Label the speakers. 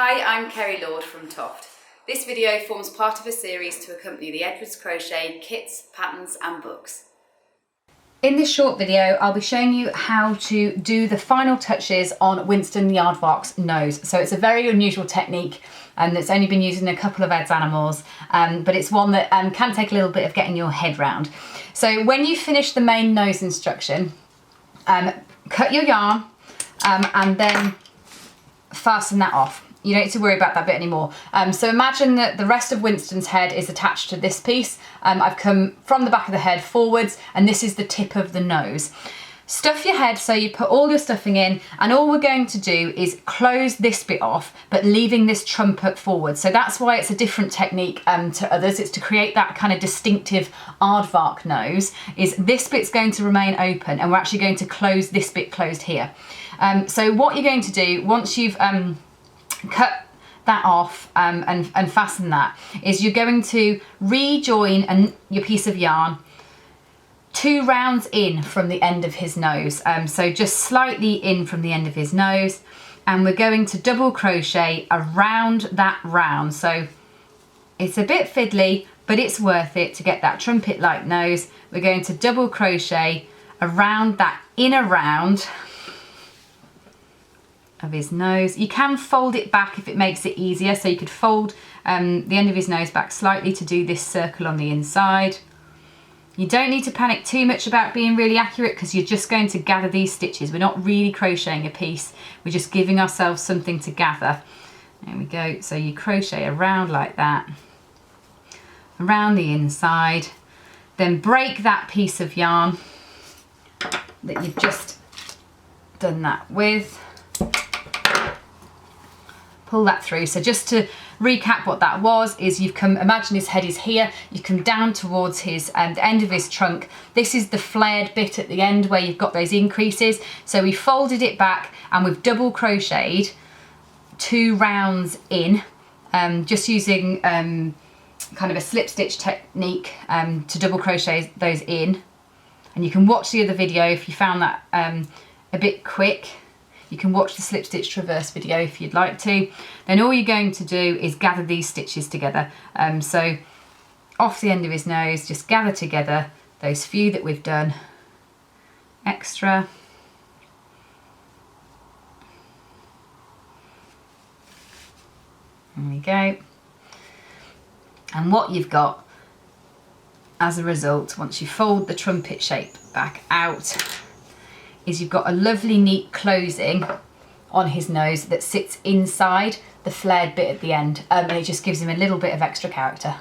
Speaker 1: Hi, I'm Kerry Lord from TOFT. This video forms part of a series to accompany the Edwards Crochet kits, patterns and books.
Speaker 2: In this short video, I'll be showing you how to do the final touches on Winston the Aardvark's nose. So it's a very unusual technique that's only been used in a couple of Ed's animals, but it's one that can take a little bit of getting your head round. So when you finish the main nose instruction, cut your yarn and then fasten that off. You don't need to worry about that bit anymore. So imagine that the rest of Winston's head is attached to this piece. I've come from the back of the head forwards, and this is the tip of the nose. Stuff your head so you put all your stuffing in, and all we're going to do is close this bit off, but leaving this trumpet forward. So that's why it's a different technique to others. It's to create that kind of distinctive aardvark nose. Is this bit's going to remain open, and we're actually going to close this bit closed here. So what you're going to do once you've cut that off and fasten that is you're going to rejoin your piece of yarn 2 rounds in from the end of his nose, so just slightly in from the end of his nose, and we're going to double crochet around that round. So it's a bit fiddly, but it's worth it to get that trumpet like nose. We're going to double crochet around that inner round of his nose. You can fold it back if it makes it easier, so you could fold the end of his nose back slightly to do this circle on the inside. You don't need to panic too much about being really accurate, because you're just going to gather these stitches. We're not really crocheting a piece, we're just giving ourselves something to gather. There we go. So you crochet around like that, around the inside, then break that piece of yarn that you've just done that with. Pull that through. So just to recap what that was, is you've come, imagine his head is here, you've come down towards his the end of his trunk. This is the flared bit at the end where you've got those increases. So we folded it back and we've double crocheted 2 rounds in, just using kind of a slip stitch technique to double crochet those in. And you can watch the other video if you found that a bit quick. You can watch the slip stitch traverse video if you'd like to. Then all you're going to do is gather these stitches together. So off the end of his nose, just gather together those few that we've done extra. There we go. And what you've got as a result, once you fold the trumpet shape back out, is you've got a lovely neat closing on his nose that sits inside the flared bit at the end, and it just gives him a little bit of extra character.